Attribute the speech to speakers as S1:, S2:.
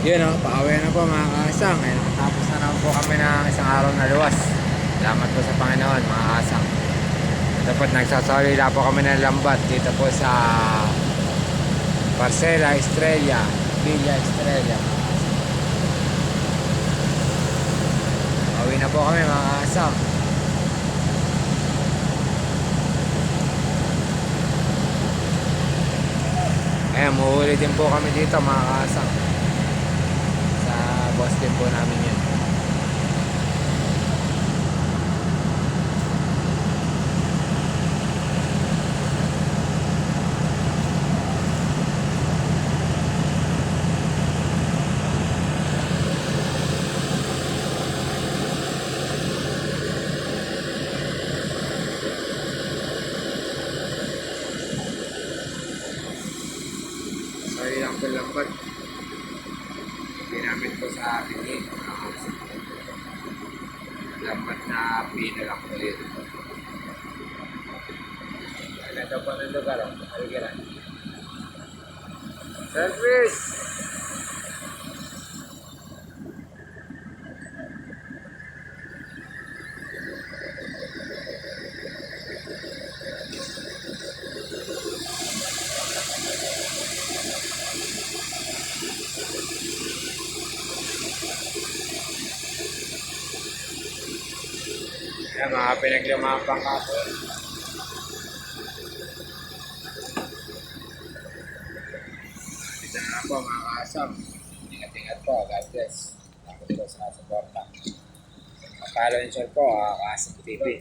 S1: Yun o, pauwi na po mga kaasang. Eh, nakatapos na naman po kami ng isang araw na luwas. Salamat po sa Panginoon mga kaasang. Ito po, nagsasalila po kami ng lambat dito po sa Parcela Estrella, Villa Estrella. Pauwi na po kami mga kaasang. Ayan, muuwi din po kami dito mga kaasang. Sa boss din po namin yun. Sorry lang po lambat. Ginamit ko sa akin lambat na pina lang po yun. Ito po ng lugar o. Aligiran. Service! Ayan, mga pinaglumampang kapo. Dito na lang po mga kasam. Ingat-ingat po. God bless. Ako dito sa suporta. Follow and share po, Kasam TV.